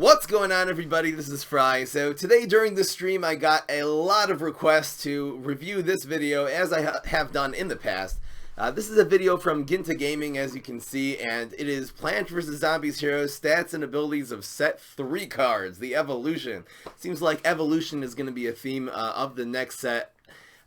What's going on, everybody? This is Fry. So today during this stream I got a lot of requests to review this video as I have done in the past. This is a video from Ginta Gaming, as you can see, and it is Plants vs. Zombies Heroes Stats and Abilities of Set 3 cards, the Evolution. Seems like Evolution is going to be a theme of the next set.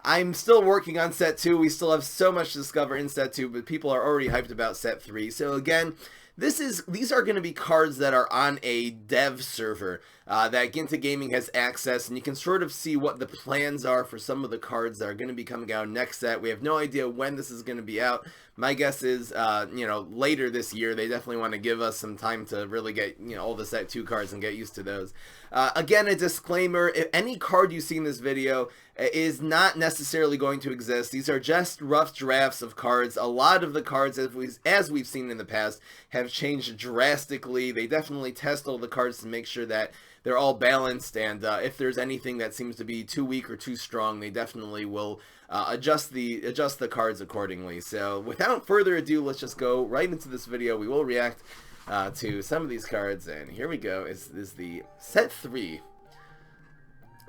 I'm still working on Set 2. We still have so much to discover in Set 2, but people are already hyped about Set 3. So again, these are going to be cards that are on a dev server that Ginta Gaming has access, and you can sort of see what the plans are for some of the cards that are going to be coming out next set. We have no idea when this is going to be out. My guess is, later this year. They definitely want to give us some time to really get, all the Set 2 cards and get used to those. Again, a disclaimer, if any card you see in this video is not necessarily going to exist. These are just rough drafts of cards. A lot of the cards, as we've seen in the past, have changed drastically. They definitely test all the cards to make sure that they're all balanced, and if there's anything that seems to be too weak or too strong, they definitely will adjust the cards accordingly. So without further ado, let's just go right into this video. We will react to some of these cards, and here we go. This is the Set 3.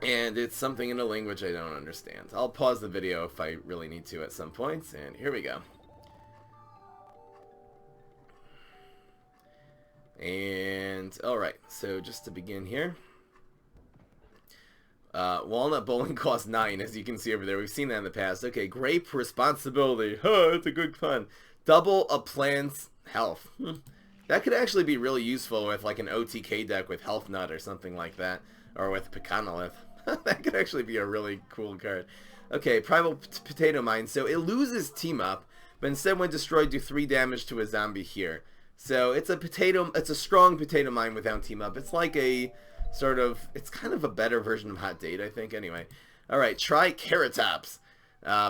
And it's something in a language I don't understand. I'll pause the video if I really need to at some points, and here we go. And alright, so just to begin here, Walnut Bowling costs 9, as you can see over there. We've seen that in the past. Okay, Grape Responsibility. Huh, that's a good pun. Double a plant's health. That could actually be really useful with like an OTK deck with Health Nut or something like that, or with Pecanolith. That could actually be a really cool card. Okay, Primal Potato Mine. So it loses Team Up, but instead when destroyed do 3 damage to a zombie here. So it's a strong Potato Mine without Team Up. It's like a sort of, it's kind of a better version of Hot Date, I think. Anyway. Alright, Triceratops.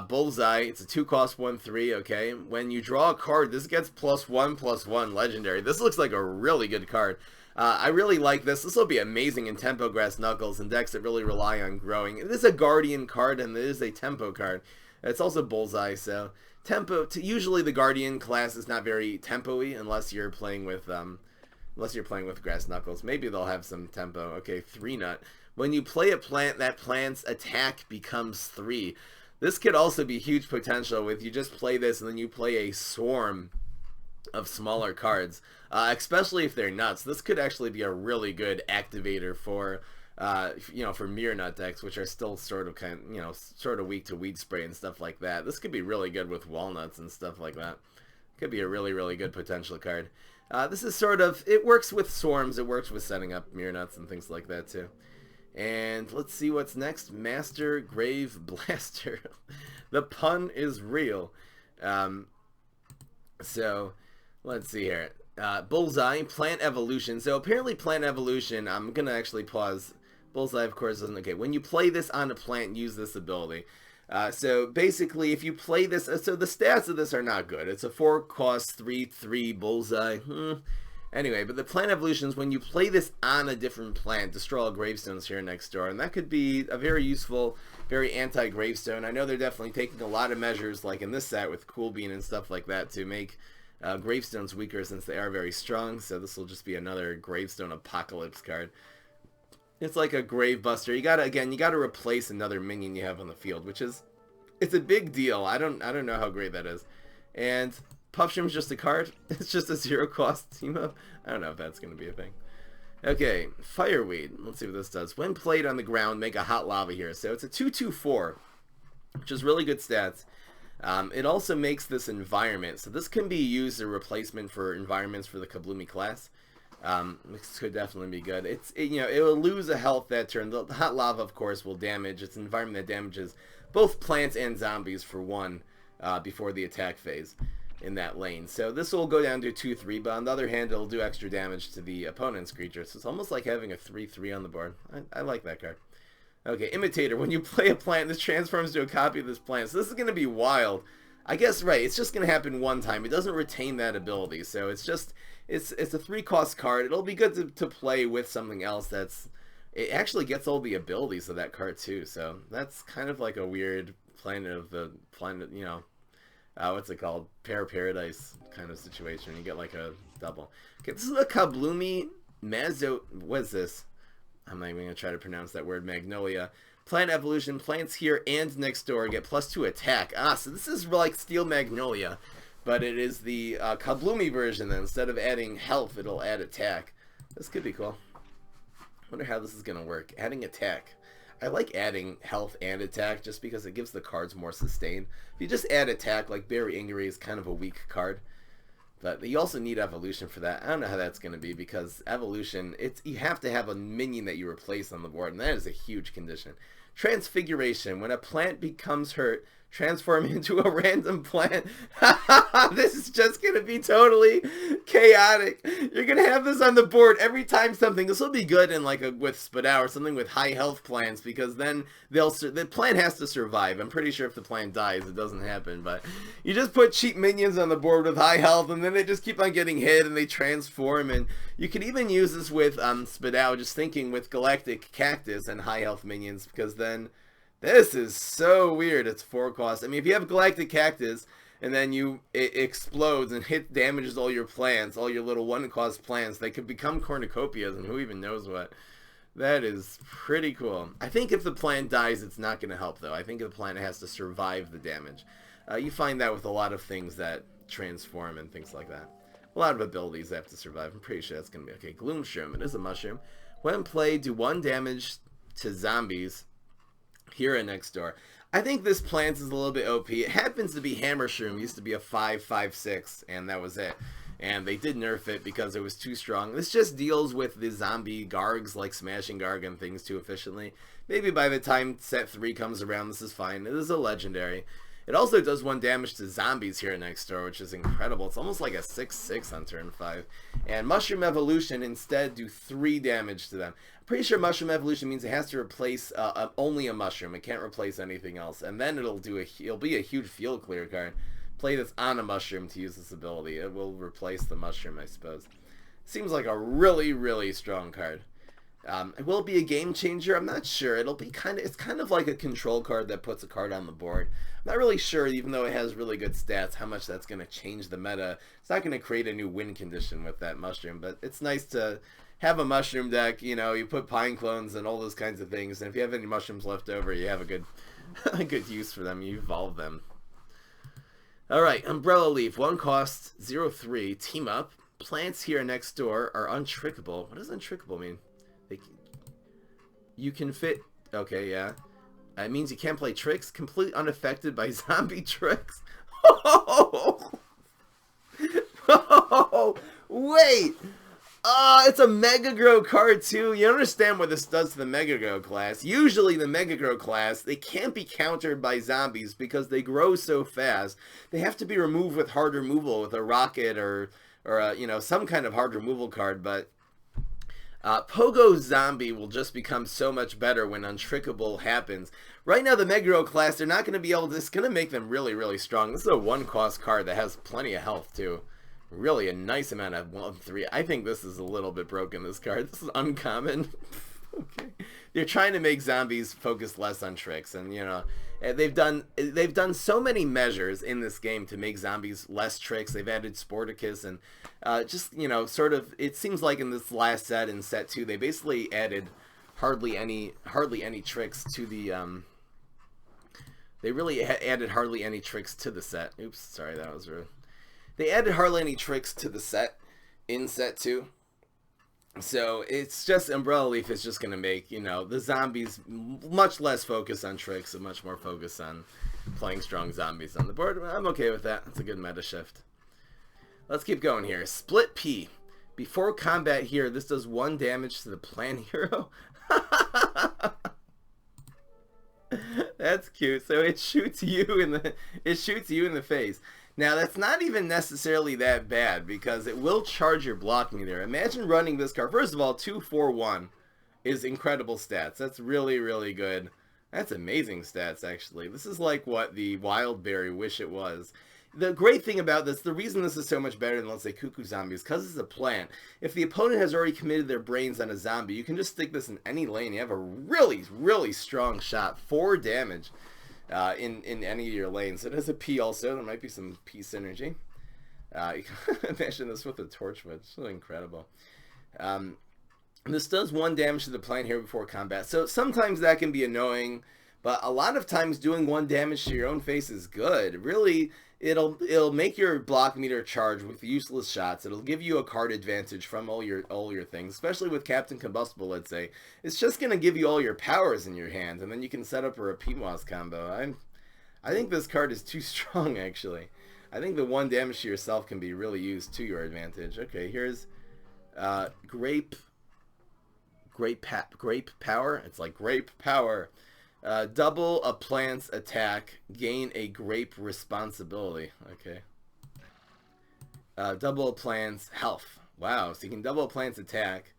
Bullseye. It's a 2-cost 1/3, okay. When you draw a card, this gets +1/+1 legendary. This looks like a really good card. I really like this. This will be amazing in Tempo Grass Knuckles and decks that really rely on growing. It is a Guardian card, and it is a Tempo card. It's also Bullseye, so Tempo. Usually the Guardian class is not very tempo-y unless you're playing with Grass Knuckles. Maybe they'll have some tempo. Okay, 3-Nut. When you play a plant, that plant's attack becomes 3. This could also be huge potential with you just play this and then you play a swarm of smaller cards, especially if they're nuts. This could actually be a really good activator for for Mirror Nut decks, which are still sort of weak to Weed Spray and stuff like that. This could be really good with Walnuts and stuff like that. Could be a really, really good potential card. This is it works with swarms, it works with setting up Mirror Nuts and things like that too. And let's see what's next. Master Grave Blaster. The pun is real. So let's see here. Bullseye, Plant Evolution. So apparently Plant Evolution, I'm going to actually pause. Bullseye, of course, doesn't. Okay, when you play this on a plant, use this ability. So basically, if you play this, so the stats of this are not good. It's a 4-cost 3/3 Bullseye. Anyway, but the Plant Evolutions, when you play this on a different plant, destroy all gravestones here next door, and that could be a very useful, very anti-gravestone. I know they're definitely taking a lot of measures, like in this set with Cool Bean and stuff like that, to make gravestones weaker since they are very strong. So this will just be another gravestone apocalypse card. It's like a grave buster. You gotta replace another minion you have on the field, which is, it's a big deal. I don't know how great that is. And Puffshroom's just a card. It's just a 0-cost team up. I don't know if that's gonna be a thing. Okay, Fireweed. Let's see what this does. When played on the ground, make a hot lava here. So it's a 2/2/4, which is really good stats. It also makes this environment. So this can be used as a replacement for environments for the Kabloomy class. This could definitely be good. It will lose a health that turn. The hot lava, of course, will damage. It's an environment that damages both plants and zombies for 1 before the attack phase in that lane. So this will go down to 2/3, but on the other hand, it'll do extra damage to the opponent's creature. So it's almost like having a 3/3 on the board. I like that card. Okay, Imitator. When you play a plant, this transforms to a copy of this plant. So this is going to be wild. I guess, right, it's just going to happen one time. It doesn't retain that ability. So it's a 3-cost card. It'll be good to play with something else it actually gets all the abilities of that card too. So that's kind of like a weird planet, what's it called? Paradise kind of situation. You get like a double. Okay, this is a Kabloomy what is this? I'm not even going to try to pronounce that word, Magnolia. Plant evolution, plants here and next door get +2 attack. So this is like Steel Magnolia, but it is the Kabloomy version. Then instead of adding health, it'll add attack. This could be cool. Wonder how this is going to work. Adding attack. I like adding health and attack just because it gives the cards more sustain. If you just add attack, like Berry Ingery is kind of a weak card. But you also need evolution for that. I don't know how that's going to be because evolution, you have to have a minion that you replace on the board, and that is a huge condition. Transfiguration. When a plant becomes hurt, transform into a random plant. This is just going to be totally chaotic. You're going to have this on the board every time something. This will be good in like with Spadao or something with high health plants because then the plant has to survive. I'm pretty sure if the plant dies, it doesn't happen. But you just put cheap minions on the board with high health and then they just keep on getting hit and they transform. And you could even use this with Spadao, just thinking with Galactic Cactus and high health minions because then this is so weird. It's 4 cost. I mean, if you have Galactic Cactus and then it explodes and damages all your plants, all your little 1 cost plants, they could become cornucopias and who even knows what. That is pretty cool. I think if the plant dies, it's not going to help though. I think the plant has to survive the damage. You find that with a lot of things that transform and things like that. A lot of abilities have to survive. I'm pretty sure that's going to be okay. Gloom Shroom. It is a mushroom. When played, do 1 damage to zombies here and next door. I think this plant is a little bit OP. It happens to be Hammer Shroom. Used to be a 5/5/6, and that was it. And they did nerf it because it was too strong. This just deals with the zombie Gargs, like Smashing Garg and things too efficiently. Maybe by the time set 3 comes around, this is fine. It is a legendary. It also does 1 damage to zombies here next door, which is incredible. It's almost like a 6/6 on turn 5. And Mushroom Evolution instead do 3 damage to them. I'm pretty sure Mushroom Evolution means it has to replace only a mushroom. It can't replace anything else. And then it'll be a huge field clear card. Play this on a mushroom to use this ability. It will replace the mushroom, I suppose. Seems like a really, really strong card. Will it be a game changer? I'm not sure. It's kind of like a control card that puts a card on the board. I'm not really sure, even though it has really good stats, how much that's going to change the meta. It's not going to create a new win condition with that mushroom, but it's nice to have a mushroom deck. You know, you put pine clones and all those kinds of things, and if you have any mushrooms left over, you have a good, a good use for them. You evolve them. Alright, Umbrella Leaf, 1 cost, 0/3, team up. Plants here next door are untrickable. What does untrickable mean? You can fit... Okay, yeah. It means you can't play tricks. Completely unaffected by zombie tricks. Oh! Oh! Wait! It's a Mega Grow card too. You understand what this does to the Mega Grow class. Usually the Mega Grow class, they can't be countered by zombies because they grow so fast. They have to be removed with hard removal with a rocket or you know, some kind of hard removal card, but Pogo Zombie will just become so much better when Untrickable happens. Right now, the Mega Grow class, they're not going to be able to... It's going to make them really, really strong. This is a 1-cost card that has plenty of health, too. Really a nice amount of 1/3. I think this is a little bit broken, this card. This is uncommon. Okay. They're trying to make zombies focus less on tricks, and, you know... They've done so many measures in this game to make zombies less tricks. They've added Sporticus and just, you know, sort of, it seems like in this last set, in set 2, they basically added hardly any tricks to the, they really added hardly any tricks to the set. Oops, sorry, that was rude. They added hardly any tricks to the set in set 2. So it's just Umbrella Leaf is just going to make, you know, the zombies much less focus on tricks and much more focus on playing strong zombies on the board. I'm okay with that. It's a good meta shift. Let's keep going here. Split P. Before combat here, this does 1 damage to the plant hero. That's cute. So it shoots you in the face. Now, that's not even necessarily that bad, because it will charge your block meter. Imagine running this card. First of all, 2-4-1 is incredible stats. That's really, really good. That's amazing stats, actually. This is like what the Wild Berry wish it was. The great thing about this, the reason this is so much better than, let's say, Cuckoo Zombie, is because it's a plant. If the opponent has already committed their brains on a zombie, you can just stick this in any lane. You have a really, really strong shot. 4 damage. In any of your lanes. It has a P also. There might be some P synergy. You can imagine this with a torch, but it's really incredible. And this does 1 damage to the plant here before combat. So sometimes that can be annoying, but a lot of times doing 1 damage to your own face is good. Really, it'll make your block meter charge with useless shots. It'll give you a card advantage from all your things, especially with Captain Combustible, let's say. It's just gonna give you all your powers in your hand, and then you can set up a repeat moss combo. I think this card is too strong, actually. I think the 1 damage to yourself can be really used to your advantage. Okay, here's Grape Power. It's like Grape Power. Double a plant's attack, gain a grape responsibility. Okay. Double a plant's health. Wow, so you can double a plant's attack,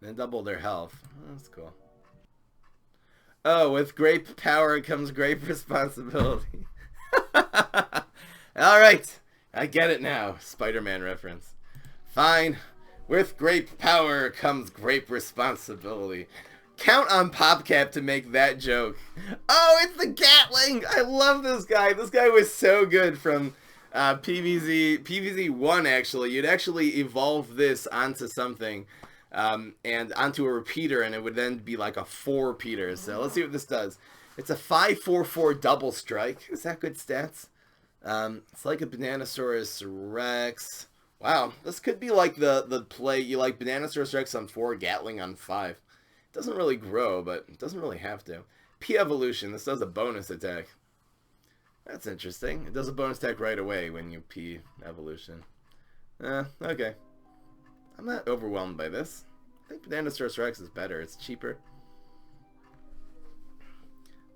then double their health. Oh, that's cool. Oh, with grape power comes grape responsibility. Alright, I get it now. Spider-Man reference. Fine. With grape power comes grape responsibility. Count on PopCap to make that joke. Oh, it's the Gatling! I love this guy. This guy was so good from PvZ 1, actually. You'd actually evolve this onto something, and onto a repeater, and it would then be like a 4-peater. So let's see what this does. It's a 5/4/4 double strike. Is that good stats? It's like a Bananasaurus Rex. Wow, this could be like the play. You like Bananasaurus Rex on 4, Gatling on 5. Doesn't really grow, but it doesn't really have to. P-Evolution. This does a bonus attack. That's interesting. It does a bonus attack right away when you P-Evolution. Okay. I'm not overwhelmed by this. I think Bananasaurus Rex is better. It's cheaper.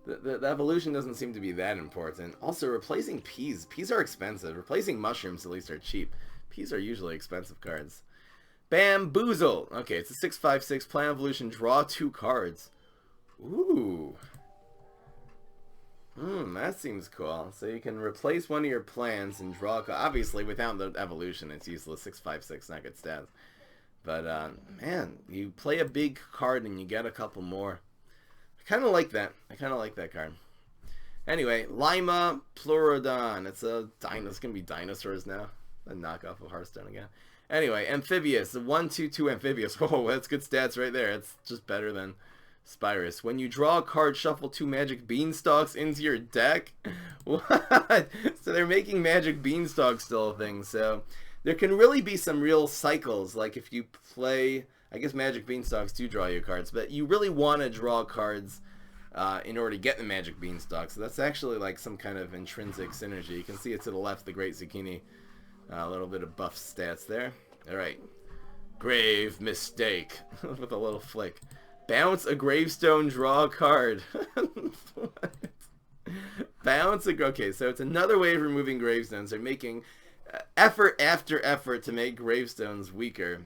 The evolution doesn't seem to be that important. Also, replacing peas. Peas are expensive. Replacing mushrooms, at least, are cheap. Peas are usually expensive cards. Bamboozle. Okay, it's a 6/5/6 plant evolution. Draw 2 cards. Ooh. That seems cool. So you can replace one of your plants and draw. Obviously, without the evolution, it's useless. 6/5/6, not good stats. But man, you play a big card and you get a couple more. I kind of like that. I kind of like that card. Anyway, Lima Pleurodon. It's gonna be dinosaurs now. A knockoff of Hearthstone again. Anyway, Amphibious, 1/2/2 Amphibious. Oh, that's good stats right there. It's just better than Spyrus. When you draw a card, shuffle 2 Magic Beanstalks into your deck. What? So they're making Magic Beanstalks still a thing. So there can really be some real cycles. Like if you play, I guess Magic Beanstalks do draw your cards, but you really want to draw cards in order to get the Magic Beanstalk. So that's actually like some kind of intrinsic synergy. You can see it to the left, the Great Zucchini. A little bit of buff stats there. Alright. Grave Mistake. With a little flick. Bounce a gravestone, draw a card. What? Bounce a... Okay, so it's another way of removing gravestones. They're making effort after effort to make gravestones weaker.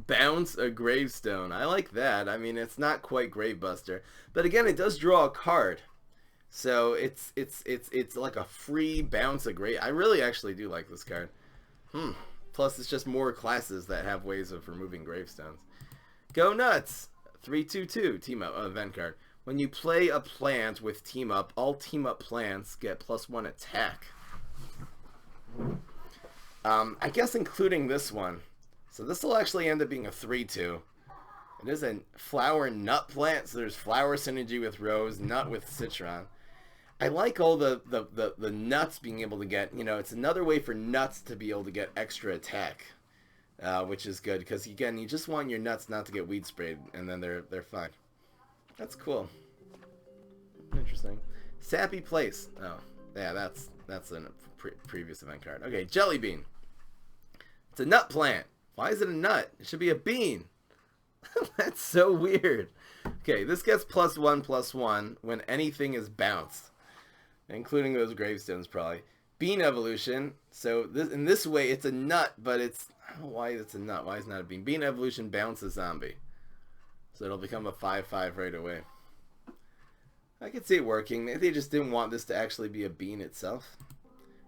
Bounce a gravestone. I like that. I mean, it's not quite Gravebuster. But again, it does draw a card. So it's like a free bounce a grave. I really actually do like this card. Plus it's just more classes that have ways of removing gravestones. Go nuts. 3/2/2 team up event card. When you play a plant with team up, all team up plants get +1 attack. I guess including this one. So this will actually end up being a 3/2. It is a flower nut plant, so there's flower synergy with rose, nut with citron. I like all the nuts being able to get, it's another way for nuts to be able to get extra attack, which is good, because again, you just want your nuts not to get weed sprayed, and then they're fine. That's cool. Interesting. Sappy Place. Oh, yeah, that's a previous event card. Okay, Jelly Bean. It's a nut plant. Why is it a nut? It should be a bean. That's so weird. Okay, this gets +1/+1 when anything is bounced, including those gravestones probably. Bean evolution. So in this way, it's a nut, but it's... I don't know why it's a nut. Why is it not a bean? Bean evolution, bounce a zombie. So it'll become a 5/5 right away. I could see it working. Maybe they just didn't want this to actually be a bean itself.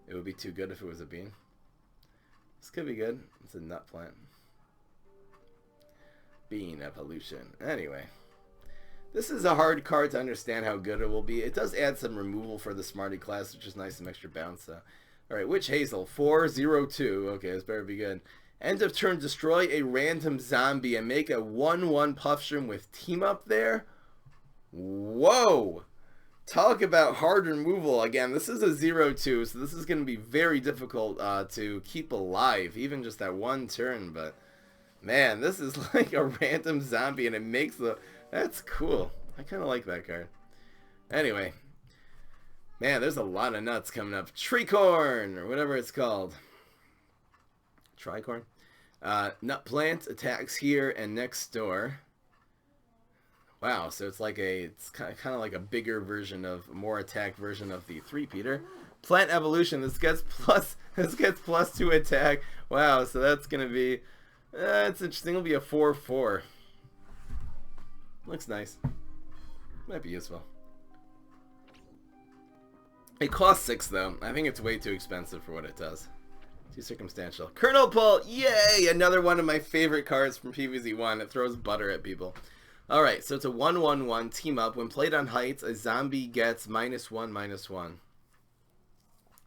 It would be too good if it was a bean. This could be good. It's a nut plant. Bean evolution. Anyway. This is a hard card to understand how good it will be. It does add some removal for the Smarty class, which is nice, some extra bounce. Alright, Witch Hazel, 4/0/2. Okay, this better be good. End of turn, destroy a random zombie and make a 1/1 Puffshroom with team up there. Whoa! Talk about hard removal. Again, this is a 0/2, so this is going to be very difficult to keep alive, even just that one turn. But, man, this is like a random zombie, and it makes the... That's cool. I kind of like that card. Anyway. Man, there's a lot of nuts coming up. Treecorn, or whatever it's called. Tricorn. Nut plant attacks here and next door. Wow, so it's like it's kind of like a bigger version of, more attack version of the three-peater. Plant evolution. This gets +2 attack. Wow, so that's gonna be, it's interesting. It'll be a 4/4. Looks nice. Might be useful. It costs 6 though. I think it's way too expensive for what it does. Too circumstantial. Colonel Pull! Yay! Another one of my favorite cards from PvZ1. It throws butter at people. Alright, so it's a 1/1/1 team up. When played on heights, a zombie gets -1/-1.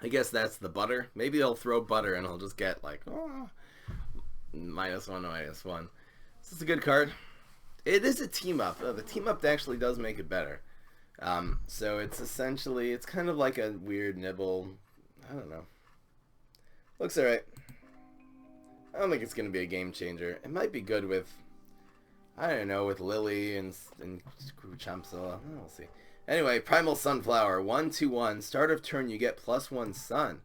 I guess that's the butter. Maybe he'll throw butter and he'll just get like, oh, -1/-1. This is a good card. It is a team up. The team up actually does make it better. So it's essentially, it's kind of like a weird nibble. I don't know. Looks alright. I don't think it's going to be a game changer. It might be good with, I don't know, with Lily and Champzilla. We'll see. Anyway, Primal Sunflower. 1/2/1. Start of turn, you get +1 sun.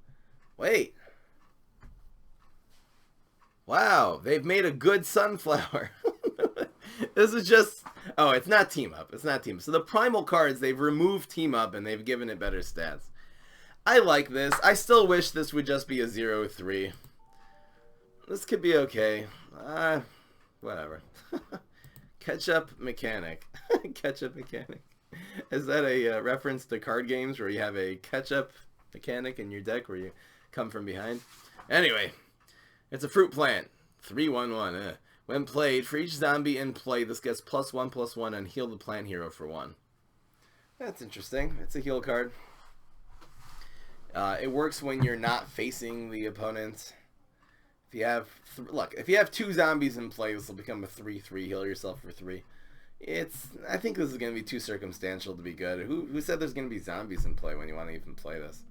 Wait. Wow, they've made a good sunflower. This is just... Oh, it's not team up. It's not team up. So the primal cards, they've removed team up and they've given it better stats. I like this. I still wish this would just be a 0/3. This could be okay. Whatever. Ketchup Mechanic. Ketchup Mechanic. Is that a reference to card games where you have a ketchup mechanic in your deck where you come from behind? Anyway, it's a fruit plant. 3/1/1. When played, for each zombie in play, this gets +1/+1 and heal the plant hero for 1. That's interesting. It's a heal card. It works when you're not facing the opponent. If you have, if you have 2 zombies in play, this will become a 3/3. Heal yourself for 3. I think this is going to be too circumstantial to be good. Who said there's going to be zombies in play when you want to even play this?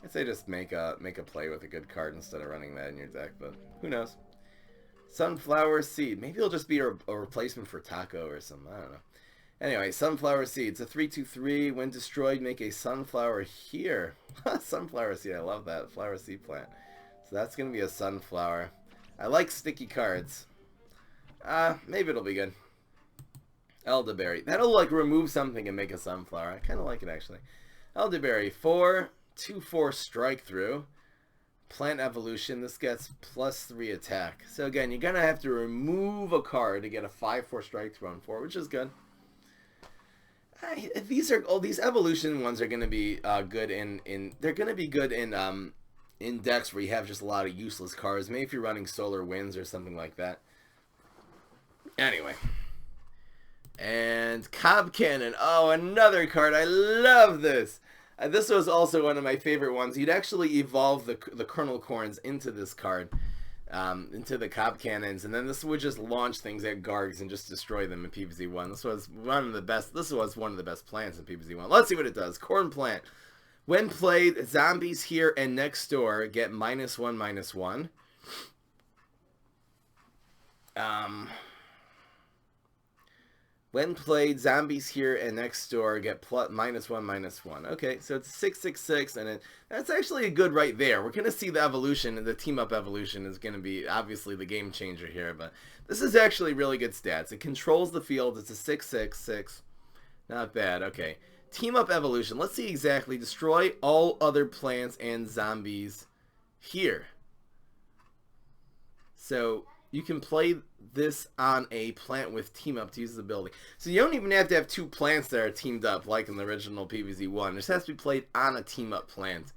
I'd say just make a play with a good card instead of running that in your deck, but who knows? Sunflower Seed. Maybe it'll just be a replacement for Taco or something. I don't know. Anyway, Sunflower Seed. It's a 3/2/3. When destroyed, make a sunflower here. Sunflower Seed. I love that. Flower seed plant. So that's going to be a sunflower. I like sticky cards. Maybe it'll be good. Elderberry. That'll like remove something and make a sunflower. I kind of like it actually. Elderberry. 4/2/4 strike through. Plant evolution. This gets +3 attack. So again, you're gonna have to remove a card to get a 5/4 strike through on 4, which is good. These evolution ones are gonna be good they're gonna be good in decks where you have just a lot of useless cards. Maybe if you're running Solar Winds or something like that. Anyway. And Cob Cannon. Oh, another card. I love this. This was also one of my favorite ones. You'd actually evolve the Kernel Corns into this card, into the Cob Cannons, and then this would just launch things at Gargs and just destroy them in PvZ1. This was one of the best. This was one of the best plants in PvZ1. Let's see what it does. Corn Plant. When played, zombies here and next door get -1/-1. When played, zombies here and next door get -1/-1. Okay, so it's 6/6/6, and that's actually a good right there. We're going to see the evolution, and the team-up evolution is going to be obviously the game changer here, but this is actually really good stats. It controls the field. It's a 6/6/6. Not bad. Okay, team-up evolution. Let's see exactly. Destroy all other plants and zombies here. So you can play this on a plant with team up to use the ability. So you don't even have to have 2 plants that are teamed up like in the original PvZ1. This has to be played on a team up plant.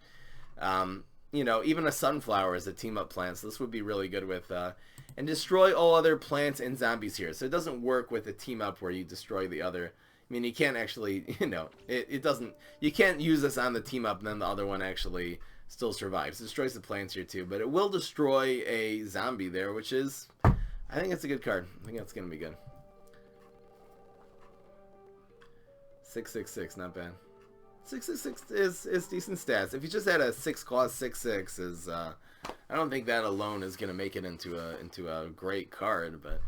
You know, even a sunflower is a team up plant, so this would be really good with and destroy all other plants and zombies here. So it doesn't work with a team up where you destroy the other. I mean, you can't actually, you know, it doesn't, you can't use this on the team up and then the other one actually still survives. It destroys the plants here too, but it will destroy a zombie there, which is, I think it's a good card. I think that's going to be good. 6/6/6, not bad. 6/6/6 is decent stats. If you just had a 6 cost 6/6 is I don't think that alone is going to make it into a great card, but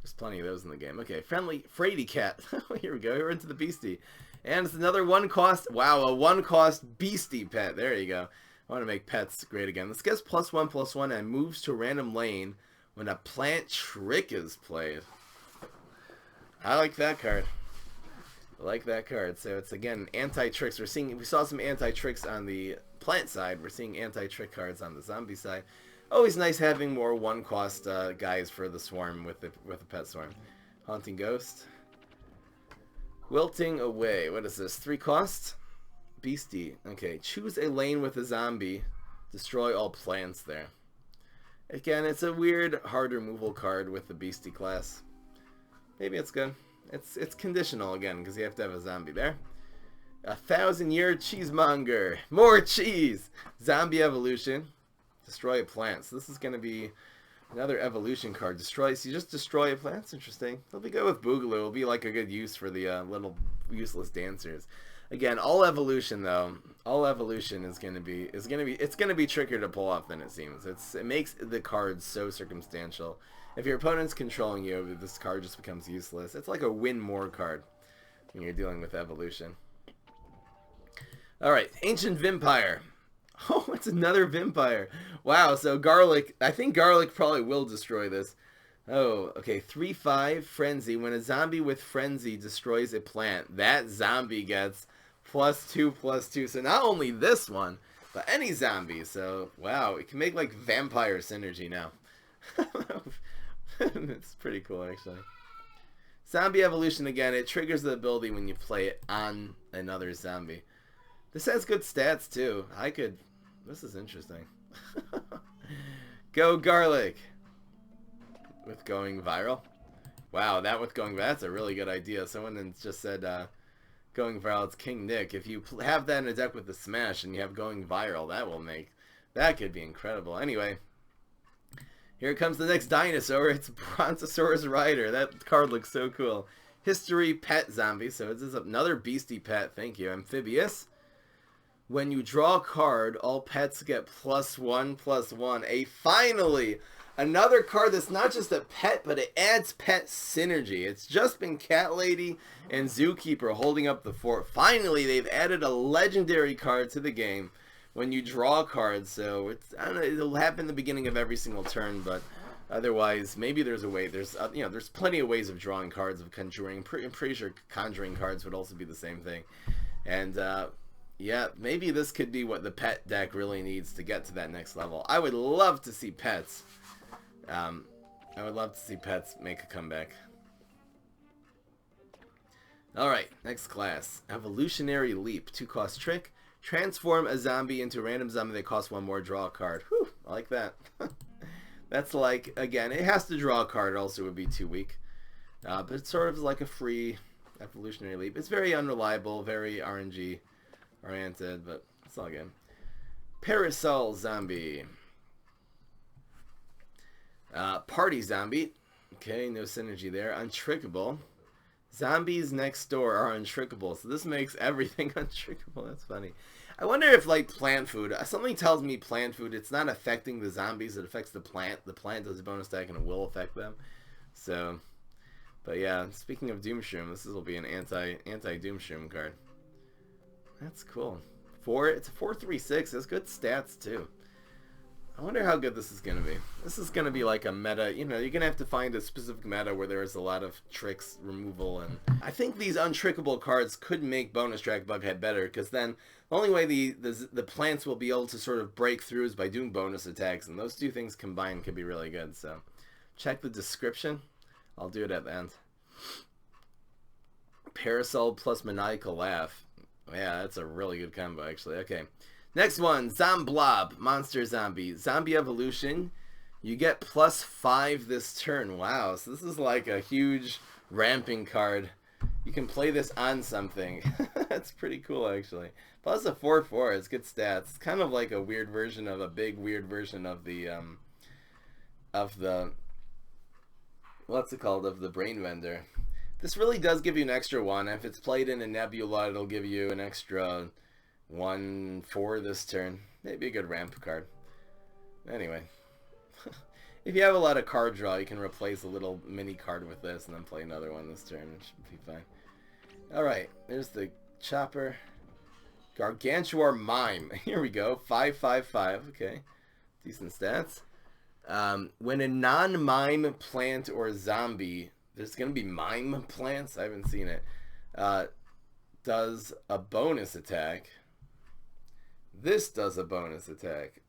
there's plenty of those in the game. Okay, friendly Frady Cat. Here we go. We're into the Beastie. And it's another 1 cost. Wow, a 1 cost Beastie pet. There you go. I want to make pets great again. This gets +1/+1 and moves to a random lane when a plant trick is played. I like that card. I like that card. So it's again anti-tricks. We saw some anti-tricks on the plant side. We're seeing anti-trick cards on the zombie side. Always nice having more 1 cost guys for the swarm with the pet swarm. Haunting Ghost. Wilting Away. What is this? 3 cost? Beastie. Okay. Choose a lane with a zombie. Destroy all plants there. Again, it's a weird hard removal card with the Beastie class. Maybe it's good. It's conditional again because you have to have a zombie there. 1,000-year cheesemonger. More cheese. Zombie evolution. Destroy a plant. So this is going to be another evolution card. Destroy. So you just destroy a plant. That's interesting. It'll be good with Boogaloo. It'll be like a good use for the little useless dancers. Again, all evolution though. All evolution is going to be it's going to be trickier to pull off than it seems. It makes the cards so circumstantial. If your opponent's controlling you, this card just becomes useless. It's like a win more card when you're dealing with evolution. Alright, Ancient Vampire. Oh, it's another Vampire. Wow, so Garlic, I think Garlic probably will destroy this. Oh, okay, 3/5 Frenzy. When a zombie with Frenzy destroys a plant, that zombie gets +2/+2. So not only this one, but any zombie. So, wow, it can make like vampire synergy now. It's pretty cool, actually. Zombie evolution again. It triggers the ability when you play it on another zombie. This has good stats too. This is interesting. Go Garlic. With going viral. Wow, that's a really good idea. Someone just said going viral. It's King Nick. If you have that in a deck with the Smash and you have going viral, that could be incredible. Anyway. Here comes the next dinosaur. It's Brontosaurus Rider. That card looks so cool. History Pet Zombie. So this is another Beastie pet. Thank you. Amphibious. When you draw a card, all pets get +1/+1. Finally, another card that's not just a pet, but it adds pet synergy. It's just been Cat Lady and Zookeeper holding up the fort. Finally, they've added a legendary card to the game. When you draw cards, so I don't know, it'll happen in the beginning of every single turn, but otherwise, maybe there's a way. There's there's plenty of ways of drawing cards, of conjuring. I'm pretty sure conjuring cards would also be the same thing. And yeah, maybe this could be what the pet deck really needs to get to that next level. I would love to see pets. I would love to see pets make a comeback. All right, next class, Evolutionary Leap, 2 cost trick. Transform a zombie into a random zombie that costs 1 more, draw a card. Whew, I like that. That's like, again, it has to draw a card, also it would be too weak. But it's sort of like a free Evolutionary Leap. It's very unreliable, very RNG oriented, but it's all good. Parasol Zombie. Party Zombie. Okay, no synergy there. Untrickable. Zombies next door are untrickable, so this makes everything untrickable. That's funny. I wonder if, like, plant food, something tells me plant food, it's not affecting the zombies, it affects the plant. The plant does a bonus attack and it will affect them. So, but yeah, speaking of Doomshroom, this will be an anti-Doomshroom card. That's cool. It's a 4/3/6. That's good stats too. I wonder how good this is going to be. This is going to be like a meta, you're going to have to find a specific meta where there is a lot of tricks removal, and I think these untrickable cards could make bonus track Bughead better, because then the only way the plants will be able to sort of break through is by doing bonus attacks, and those two things combined could be really good. So check the description. I'll do it at the end. Parasol plus Maniacal Laugh. Yeah, that's a really good combo, actually. Okay. Next one, Zomblob, Monster Zombie. Zombie Evolution. You get +5 this turn. Wow, so this is like a huge ramping card You can play this on something. That's pretty cool, actually. Plus a 4/4. It's good stats. It's kind of like a weird version of a big weird version of the what's it called, of the Brain Vendor. This really does give you an extra one. If it's played in a Nebula, it'll give you an extra 1 for this turn. Maybe a good ramp card. Anyway. If you have a lot of card draw, you can replace a little mini card with this and then play another one this turn. It should be fine. Alright, there's the Chopper. Gargantuar Mime. Here we go. 5/5/5. Okay. Decent stats. When a non-mime plant or zombie, there's going to be mime plants? I haven't seen it. Does a bonus attack. This does a bonus attack.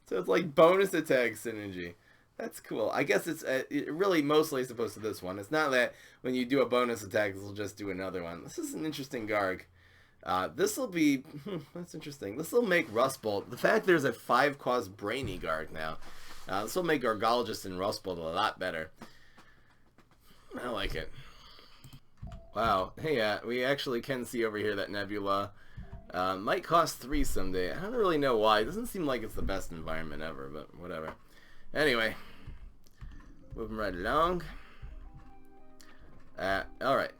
So it's like bonus attack synergy. That's cool. I guess it's really mostly supposed to this one. It's not that when you do a bonus attack, this will just do another one. This is an interesting Garg. This will be... that's interesting. This will make Rust Bolt. The fact there's a 5-cost Brainy Garg now. This will make Gargologist and Rust Bolt a lot better. I like it. Wow. Hey, we actually can see over here that Nebula... might cost 3 someday. I don't really know why. It doesn't seem like it's the best environment ever, but whatever. Anyway, moving right along. Alright.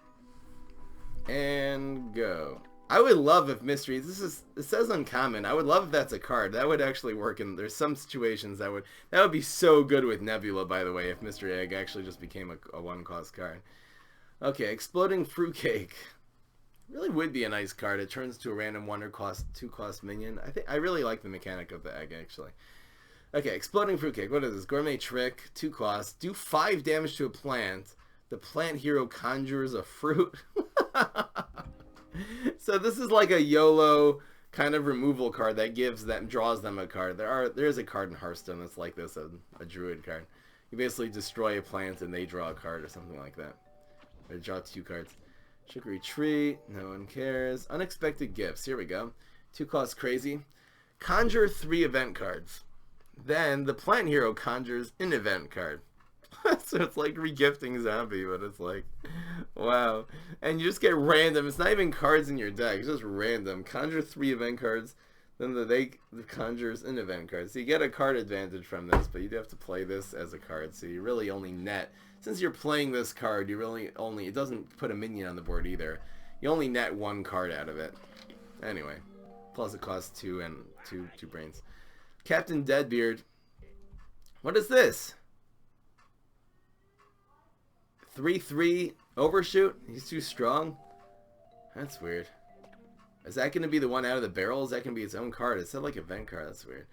And go. I would love if Mysteries, it says uncommon. I would love if that's a card. That would actually work, and there's some situations that would be so good with Nebula, by the way, if Mystery Egg actually just became a 1-cost card. Okay, Exploding Fruitcake. Really would be a nice card. It turns to a random 1 or 2-cost minion. I really like the mechanic of the egg, actually. Okay, Exploding Fruitcake. What is this? Gourmet Trick, 2 costs. Do 5 damage to a plant. The plant hero conjures a fruit. So this is like a YOLO kind of removal card that draws them a card. There's a card in Hearthstone that's like this, a druid card. You basically destroy a plant and they draw a card or something like that. Or draw 2 cards. Chicory Tree, no one cares. Unexpected Gifts, here we go. 2 costs crazy. Conjure 3 event cards. Then the plant hero conjures an event card. So it's like regifting zombie, but it's like, wow. And you just get random. It's not even cards in your deck. It's just random. Conjure 3 event cards. Then the conjures an event card. So you get a card advantage from this, but you do have to play this as a card. So you really only net. Since you're playing this card, you really only... It doesn't put a minion on the board either. You only net 1 card out of it. Anyway. Plus it costs 2 and 2 brains. Captain Deadbeard. What is this? 3/3 overshoot? He's too strong? That's weird. Is that going to be the one out of the barrel? Is that going to be its own card? It said like event card. That's weird.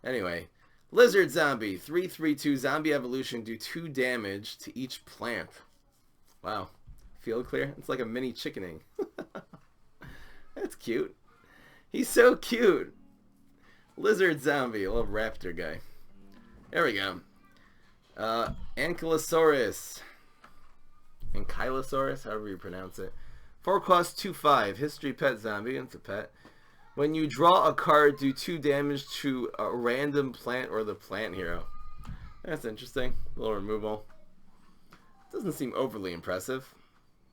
Anyway. Lizard Zombie. 3/3/2 Zombie Evolution. Do 2 damage to each plant. Wow. Field clear? It's like a mini chickening. That's cute. He's so cute. Lizard Zombie. A little raptor guy. There we go. Ankylosaurus. Ankylosaurus, however you pronounce it. 4 cost 2/5. History pet zombie. It's a pet. When you draw a card, do 2 damage to a random plant or the plant hero. That's interesting. A little removal. Doesn't seem overly impressive.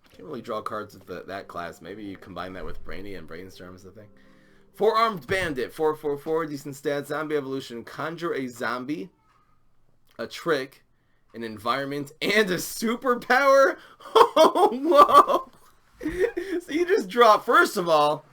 Can't really draw cards with that class. Maybe you combine that with Brainy and Brainstorm or something. 4-Armed Bandit. 4/4/4. Decent stats. Zombie Evolution. Conjure a zombie, a trick, an environment, and a superpower? Oh, whoa! So you just draw, first of all,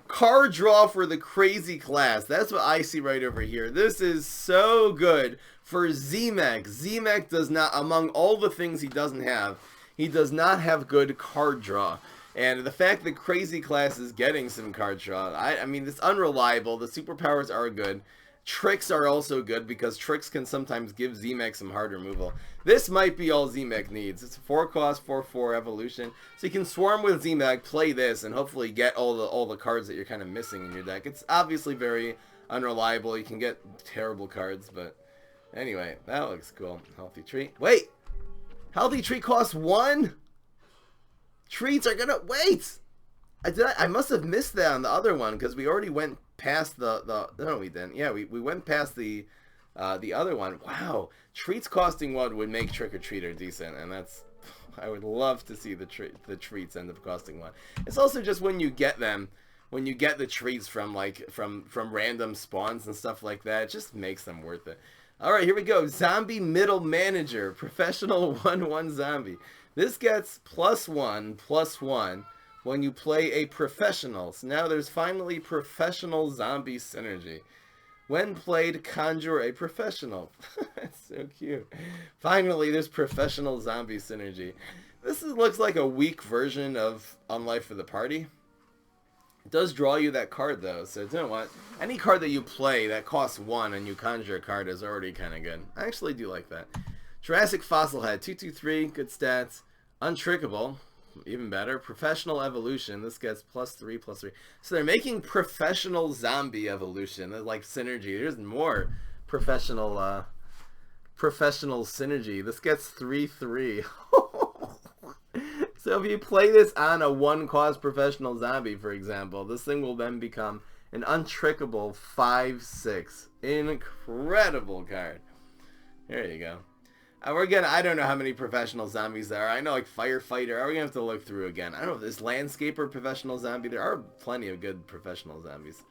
card draw for the crazy class. That's what I see right over here. This is so good for Z-Mech. Z-Mech does not, among all the things he doesn't have, he does not have good card draw. And the fact that crazy class is getting some card draw, I mean, it's unreliable. The superpowers are good. Tricks are also good because tricks can sometimes give Z-Mech some hard removal. This might be all Z-Mech needs. It's a 4 cost, 4/4 evolution. So you can swarm with Z-Mech, play this, and hopefully get all the cards that you're kind of missing in your deck. It's obviously very unreliable. You can get terrible cards, but anyway, that looks cool. Healthy Treat. Wait! Healthy Treat costs 1? Treats are gonna... Wait! I must have missed that on the other one because we already went past the no, we didn't. Yeah, we went past the other one. Wow, treats costing 1 would make Trick or Treater decent, and that's I would love to see the treats end up costing 1. It's also just when you get them, when you get the treats from like from random spawns and stuff like that, it just makes them worth it. All right, here we go. Zombie Middle Manager, professional 1/1 zombie. This gets +1/+1 when you play a professional. So now there's finally professional zombie synergy. When played, conjure a professional. That's so cute. Finally, there's professional zombie synergy. This looks like a weak version of Unlife for the Party. It does draw you that card, though, so you know what? Any card that you play that costs 1 and you conjure a card is already kind of good. I actually do like that. Jurassic Fossil Head, 2/2/3, good stats. Untrickable, even better. Professional Evolution, this gets +3/+3. So they're making professional zombie evolution. There's like synergy. There's more professional synergy. This gets 3/3. So if you play this on a 1-cost professional zombie, for example, this thing will then become an untrickable 5/6. Incredible card. There you go. I don't know how many professional zombies there are. I know like Firefighter. We're going to have to look through again. I don't know if there's Landscaper professional zombie. There are plenty of good professional zombies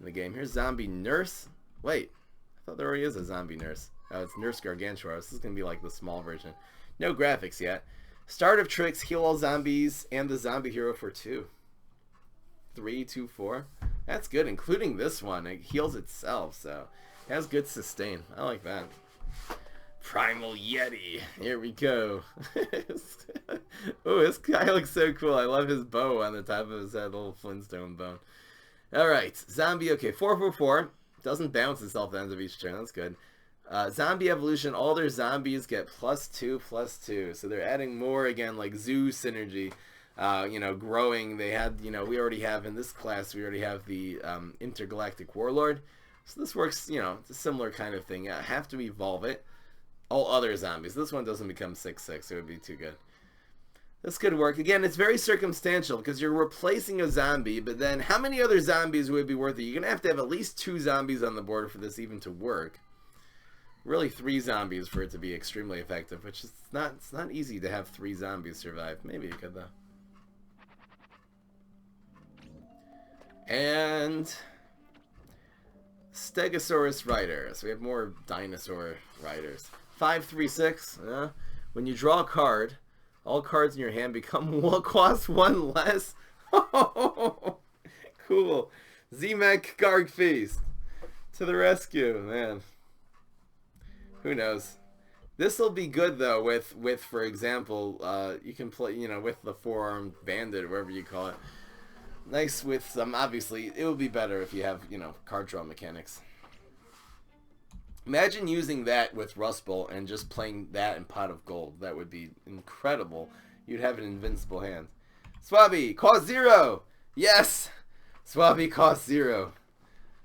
in the game. Here's Zombie Nurse. Wait, I thought there already is a Zombie Nurse. Oh, it's Nurse Gargantua. This is going to be like the small version. No graphics yet. Start of Tricks, heal all zombies, and the zombie hero for 2. 3, 2, 4. That's good, including this one. It heals itself, so it has good sustain. I like that. Primal Yeti. Here we go. Oh, this guy looks so cool. I love his bow on the top of his head, little Flintstone bone. Alright, zombie, okay, 4/4. Doesn't bounce itself at the end of each turn. That's good. Zombie Evolution, all their zombies get +2/+2. So they're adding more, again, like zoo synergy. You know, growing. They had, you know, we already have in this class, we already have the Intergalactic Warlord. So this works, you know, it's a similar kind of thing. I have to evolve it. All other zombies. This one doesn't become 6/6. It would be too good. This could work. Again, it's very circumstantial because you're replacing a zombie, but then how many other zombies would be worth it? You're going to have at least 2 zombies on the board for this even to work. Really 3 zombies for it to be extremely effective, which is it's not easy to have 3 zombies survive. Maybe you could though. And Stegosaurus Rider. So we have more dinosaur riders. 5/3/6. When you draw a card, all cards in your hand become cost 1 less. Cool. Z-Mech Garg Feast to the rescue, man. Who knows? This will be good though with for example, you can play, you know, with the Four-Armed Bandit, whatever you call it. Nice with some, obviously, it would be better if you have, you know, card draw mechanics. Imagine using that with Rust Bowl and just playing that in Pot of Gold. That would be incredible. You'd have an invincible hand. Swabby, cost 0! Yes! Swabby cost 0.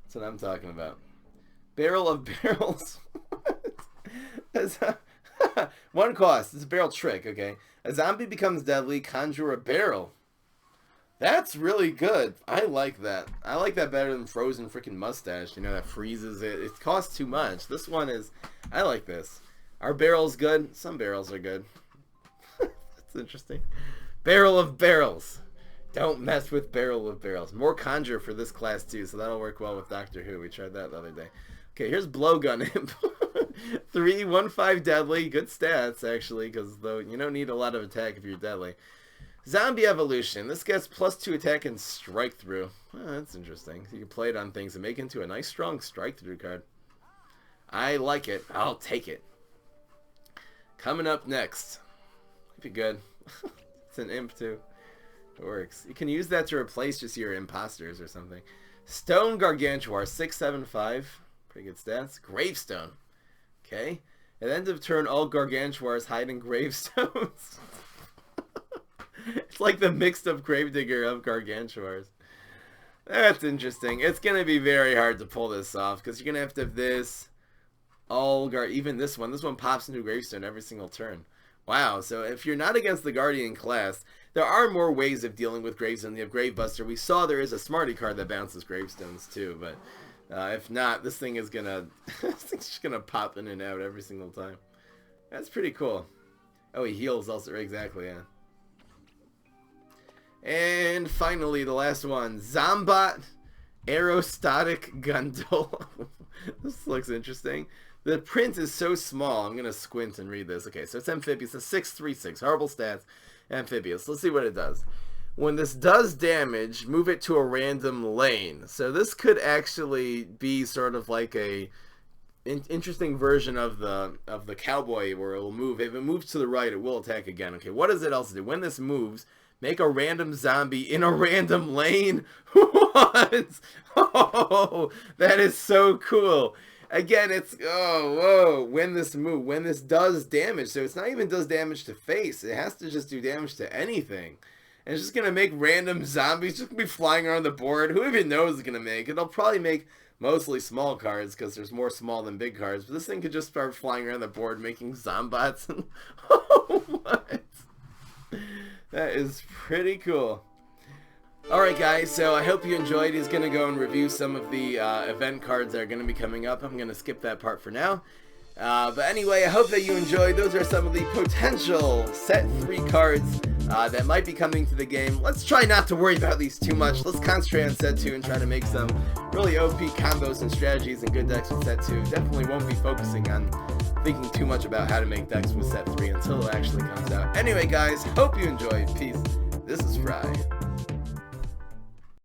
That's what I'm talking about. Barrel of Barrels. One cost. It's a barrel trick, okay? A zombie becomes deadly, conjure a barrel. That's really good. I like that. I like that better than Frozen freaking Mustache. You know, that freezes it. It costs too much. This one is... I like this. Are barrels good? Some barrels are good. That's interesting. Barrel of Barrels. Don't mess with Barrel of Barrels. More conjure for this class too, so that'll work well with Doctor Who. We tried that the other day. Okay, here's Blowgun Imp. 3/1/5 deadly. Good stats, actually, because though you don't need a lot of attack if you're deadly. Zombie Evolution. This gets +2 attack and strike through. Oh, that's interesting. You can play it on things and make it into a nice strong strike through card. I like it. I'll take it. Coming up next. Might be good. It's an imp too. It works. You can use that to replace just your imposters or something. Stone Gargantuar. 6/7/5. Pretty good stats. Gravestone. Okay. At the end of turn, all Gargantuars hide in gravestones. It's like the mixed up Gravedigger of Gargantuars. That's interesting. It's going to be very hard to pull this off because you're going to have this, even this one. This one pops into Gravestone every single turn. Wow, so if you're not against the Guardian class, there are more ways of dealing with Gravestone. You have Gravebuster. We saw there is a Smarty card that bounces Gravestones too, but if not, this thing is going to this thing's just going to pop in and out every single time. That's pretty cool. Oh, he heals also. Exactly, yeah. And finally, the last one. Zombat Aerostatic Gundle. This looks interesting. The print is so small. I'm going to squint and read this. Okay, so it's amphibious. It's a 636. Horrible stats. Amphibious. Let's see what it does. When this does damage, move it to a random lane. So this could actually be sort of like a interesting version of the cowboy where it will move. If it moves to the right, it will attack again. Okay, what does it else do? When this moves, make a random zombie in a random lane. What? Oh, that is so cool. Again, it's, oh, whoa, when this does damage, so it's not even does damage to face, it has to just do damage to anything. And it's just going to make random zombies just be flying around the board. Who even knows it's going to make? It'll probably make mostly small cards, because there's more small than big cards, but this thing could just start flying around the board making zombots. Oh, what? That is pretty cool. Alright guys, so I hope you enjoyed. He's going to go and review some of the event cards that are going to be coming up. I'm going to skip that part for now. But anyway, I hope that you enjoyed. Those are some of the potential Set 3 cards that might be coming to the game. Let's try not to worry about these too much. Let's concentrate on Set 2 and try to make some really OP combos and strategies and good decks with Set 2. Definitely won't be focusing on thinking too much about how to make decks with Set 3 until it actually comes out. Anyway guys, hope you enjoyed. Peace. This is Fry.